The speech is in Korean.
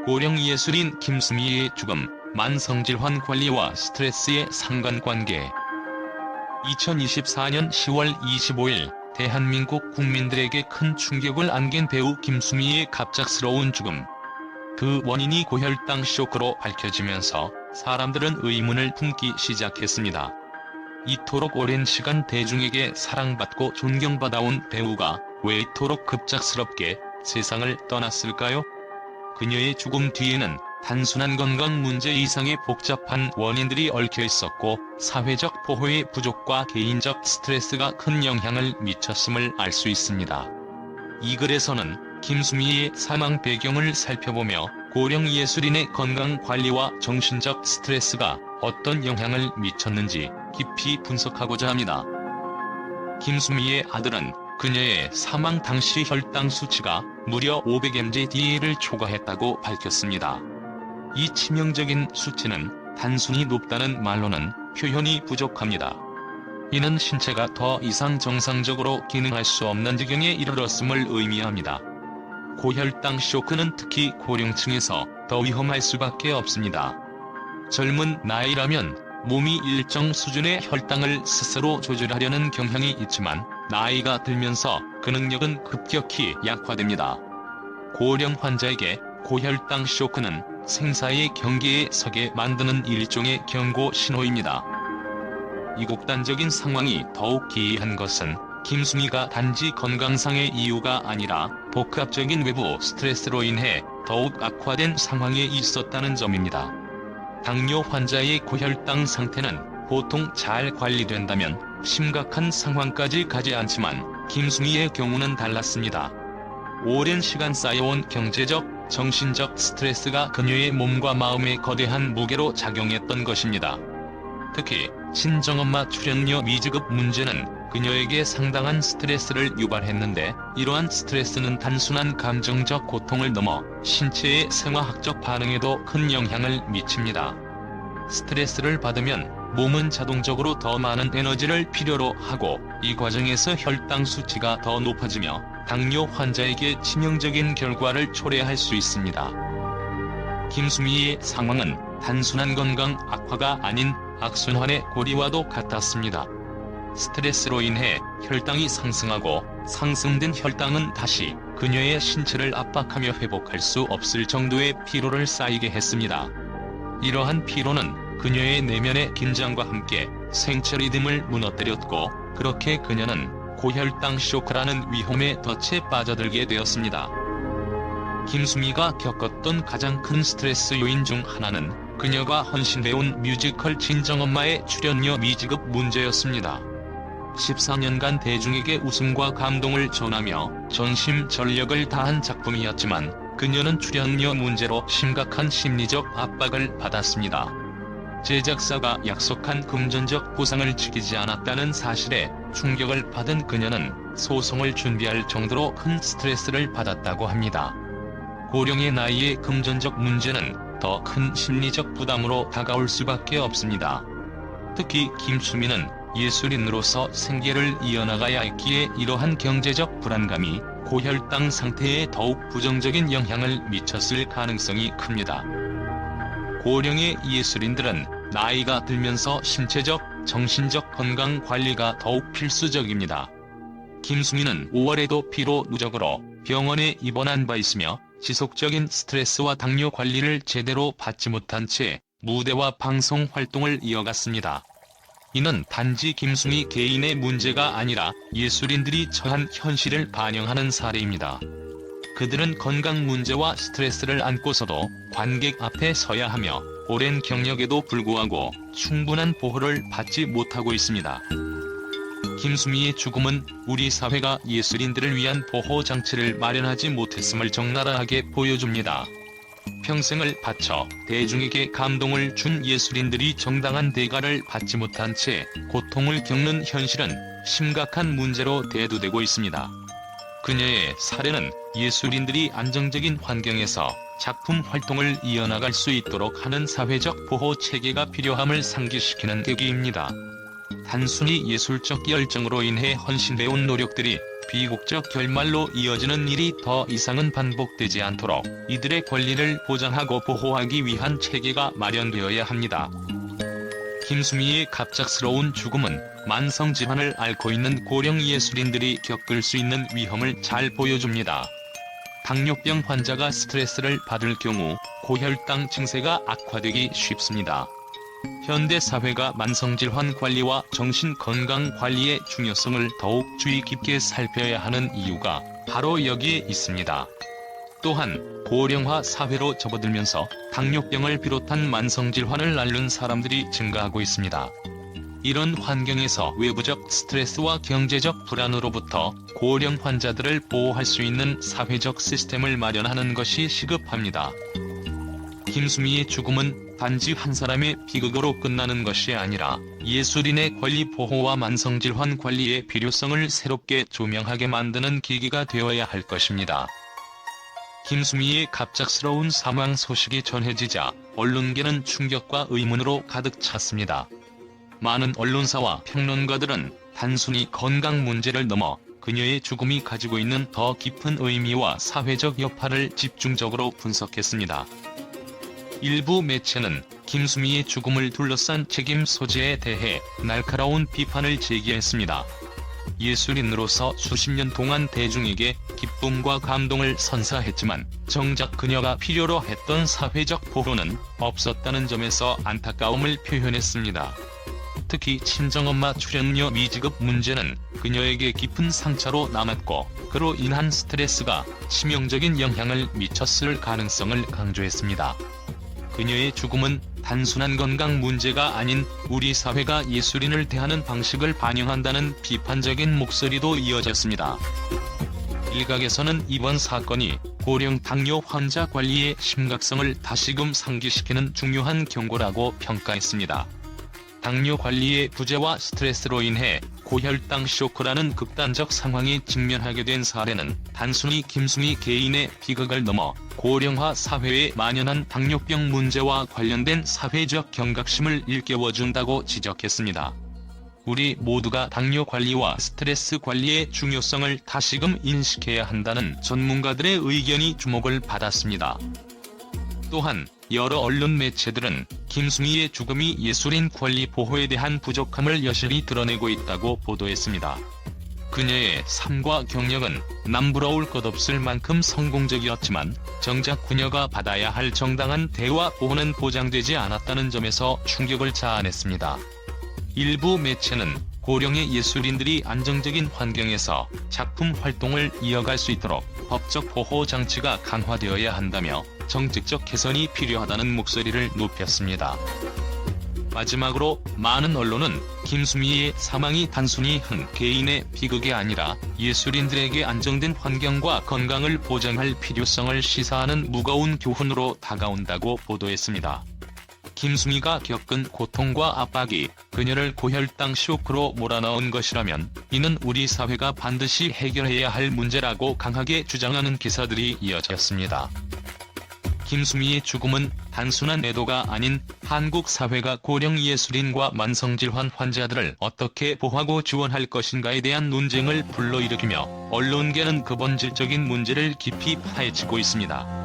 고령 예술인 김수미의 죽음, 만성질환 관리와 스트레스의 상관관계. 2024년 10월 25일 대한민국 국민들에게 큰 충격을 안긴 배우 김수미의 갑작스러운 죽음. 그 원인이 고혈당 쇼크로 밝혀지면서 사람들은 의문을 품기 시작했습니다. 이토록 오랜 시간 대중에게 사랑받고 존경받아온 배우가 왜 이토록 급작스럽게 세상을 떠났을까요? 그녀의 죽음 뒤에는 단순한 건강 문제 이상의 복잡한 원인들이 얽혀 있었고 사회적 보호의 부족과 개인적 스트레스가 큰 영향을 미쳤음을 알 수 있습니다. 이 글에서는 김수미의 사망 배경을 살펴보며 고령 예술인의 건강 관리와 정신적 스트레스가 어떤 영향을 미쳤는지 깊이 분석하고자 합니다. 김수미의 아들은 그녀의 사망 당시 혈당 수치가 무려 500mg/dl을 초과했다고 밝혔습니다. 이 치명적인 수치는 단순히 높다는 말로는 표현이 부족합니다. 이는 신체가 더 이상 정상적으로 기능할 수 없는 지경에 이르렀음을 의미합니다. 고혈당 쇼크는 특히 고령층에서 더 위험할 수밖에 없습니다. 젊은 나이라면 몸이 일정 수준의 혈당을 스스로 조절하려는 경향이 있지만 나이가 들면서 그 능력은 급격히 약화됩니다. 고령 환자에게 고혈당 쇼크는 생사의 경계에 서게 만드는 일종의 경고 신호입니다. 이 극단적인 상황이 더욱 기이한 것은 김수미가 단지 건강상의 이유가 아니라 복합적인 외부 스트레스로 인해 더욱 악화된 상황에 있었다는 점입니다. 당뇨 환자의 고혈당 상태는 보통 잘 관리된다면 심각한 상황까지 가지 않지만 김수미의 경우는 달랐습니다. 오랜 시간 쌓여온 경제적, 정신적 스트레스가 그녀의 몸과 마음에 거대한 무게로 작용했던 것입니다. 특히 친정엄마 출연료 미지급 문제는 그녀에게 상당한 스트레스를 유발했는데 이러한 스트레스는 단순한 감정적 고통을 넘어 신체의 생화학적 반응에도 큰 영향을 미칩니다. 스트레스를 받으면 몸은 자동적으로 더 많은 에너지를 필요로 하고 이 과정에서 혈당 수치가 더 높아지며 당뇨 환자에게 치명적인 결과를 초래할 수 있습니다. 김수미의 상황은 단순한 건강 악화가 아닌 악순환의 고리와도 같았습니다. 스트레스로 인해 혈당이 상승하고 상승된 혈당은 다시 그녀의 신체를 압박하며 회복할 수 없을 정도의 피로를 쌓이게 했습니다. 이러한 피로는 그녀의 내면의 긴장과 함께 생체 리듬을 무너뜨렸고 그렇게 그녀는 고혈당 쇼크라는 위험의 덫에 빠져들게 되었습니다. 김수미가 겪었던 가장 큰 스트레스 요인 중 하나는 그녀가 헌신해온 뮤지컬 친정엄마의 출연료 미지급 문제였습니다. 14년간 대중에게 웃음과 감동을 전하며 전심전력을 다한 작품이었지만 그녀는 출연료 문제로 심각한 심리적 압박을 받았습니다. 제작사가 약속한 금전적 보상을 지키지 않았다는 사실에 충격을 받은 그녀는 소송을 준비할 정도로 큰 스트레스를 받았다고 합니다. 고령의 나이에 금전적 문제는 더 큰 심리적 부담으로 다가올 수밖에 없습니다. 특히 김수미는 예술인으로서 생계를 이어나가야 했기에 이러한 경제적 불안감이 고혈당 상태에 더욱 부정적인 영향을 미쳤을 가능성이 큽니다. 고령의 예술인들은 나이가 들면서 신체적, 정신적 건강 관리가 더욱 필수적입니다. 김수미는 5월에도 피로 누적으로 병원에 입원한 바 있으며 지속적인 스트레스와 당뇨 관리를 제대로 받지 못한 채 무대와 방송 활동을 이어갔습니다. 이는 단지 김수미 개인의 문제가 아니라 예술인들이 처한 현실을 반영하는 사례입니다. 그들은 건강 문제와 스트레스를 안고서도 관객 앞에 서야 하며 오랜 경력에도 불구하고 충분한 보호를 받지 못하고 있습니다. 김수미의 죽음은 우리 사회가 예술인들을 위한 보호 장치를 마련하지 못했음을 적나라하게 보여줍니다. 평생을 바쳐 대중에게 감동을 준 예술인들이 정당한 대가를 받지 못한 채 고통을 겪는 현실은 심각한 문제로 대두되고 있습니다. 그녀의 사례는 예술인들이 안정적인 환경에서 작품 활동을 이어나갈 수 있도록 하는 사회적 보호 체계가 필요함을 상기시키는 계기입니다. 단순히 예술적 열정으로 인해 헌신해온 노력들이 비극적 결말로 이어지는 일이 더 이상은 반복되지 않도록 이들의 권리를 보장하고 보호하기 위한 체계가 마련되어야 합니다. 김수미의 갑작스러운 죽음은 만성질환을 앓고 있는 고령 예술인들이 겪을 수 있는 위험을 잘 보여줍니다. 당뇨병 환자가 스트레스를 받을 경우 고혈당 증세가 악화되기 쉽습니다. 현대 사회가 만성질환 관리와 정신건강 관리의 중요성을 더욱 주의 깊게 살펴야 하는 이유가 바로 여기에 있습니다. 또한 고령화 사회로 접어들면서 당뇨병을 비롯한 만성질환을 앓는 사람들이 증가하고 있습니다. 이런 환경에서 외부적 스트레스와 경제적 불안으로부터 고령 환자들을 보호할 수 있는 사회적 시스템을 마련하는 것이 시급합니다. 김수미의 죽음은 단지 한 사람의 비극으로 끝나는 것이 아니라 예술인의 권리 보호와 만성질환 관리의 필요성을 새롭게 조명하게 만드는 계기가 되어야 할 것입니다. 김수미의 갑작스러운 사망 소식이 전해지자 언론계는 충격과 의문으로 가득 찼습니다. 많은 언론사와 평론가들은 단순히 건강 문제를 넘어 그녀의 죽음이 가지고 있는 더 깊은 의미와 사회적 여파를 집중적으로 분석했습니다. 일부 매체는 김수미의 죽음을 둘러싼 책임 소재에 대해 날카로운 비판을 제기했습니다. 예술인으로서 수십 년 동안 대중에게 기쁨과 감동을 선사했지만 정작 그녀가 필요로 했던 사회적 보호는 없었다는 점에서 안타까움을 표현했습니다. 특히 친정엄마 출연료 미지급 문제는 그녀에게 깊은 상처로 남았고 그로 인한 스트레스가 치명적인 영향을 미쳤을 가능성을 강조했습니다. 그녀의 죽음은 단순한 건강 문제가 아닌 우리 사회가 예술인을 대하는 방식을 반영한다는 비판적인 목소리도 이어졌습니다. 일각에서는 이번 사건이 고령 당뇨 환자 관리의 심각성을 다시금 상기시키는 중요한 경고라고 평가했습니다. 당뇨 관리의 부재와 스트레스로 인해 고혈당 쇼크라는 극단적 상황에 직면하게 된 사례는 단순히 김수미 개인의 비극을 넘어 고령화 사회에 만연한 당뇨병 문제와 관련된 사회적 경각심을 일깨워준다고 지적했습니다. 우리 모두가 당뇨 관리와 스트레스 관리의 중요성을 다시금 인식해야 한다는 전문가들의 의견이 주목을 받았습니다. 또한 여러 언론 매체들은 김수미의 죽음이 예술인 권리 보호에 대한 부족함을 여실히 드러내고 있다고 보도했습니다. 그녀의 삶과 경력은 남부러울 것 없을 만큼 성공적이었지만 정작 그녀가 받아야 할 정당한 대우와 보호는 보장되지 않았다는 점에서 충격을 자아냈습니다. 일부 매체는 고령의 예술인들이 안정적인 환경에서 작품 활동을 이어갈 수 있도록 법적 보호 장치가 강화되어야 한다며 정책적 개선이 필요하다는 목소리를 높였습니다. 마지막으로 많은 언론은 김수미의 사망이 단순히 한 개인의 비극이 아니라 예술인들에게 안정된 환경과 건강을 보장할 필요성을 시사하는 무거운 교훈으로 다가온다고 보도했습니다. 김수미가 겪은 고통과 압박이 그녀를 고혈당 쇼크로 몰아넣은 것이라면 이는 우리 사회가 반드시 해결해야 할 문제라고 강하게 주장하는 기사들이 이어졌습니다. 김수미의 죽음은 단순한 애도가 아닌 한국 사회가 고령 예술인과 만성질환 환자들을 어떻게 보호하고 지원할 것인가에 대한 논쟁을 불러일으키며 언론계는 그 본질적인 문제를 깊이 파헤치고 있습니다.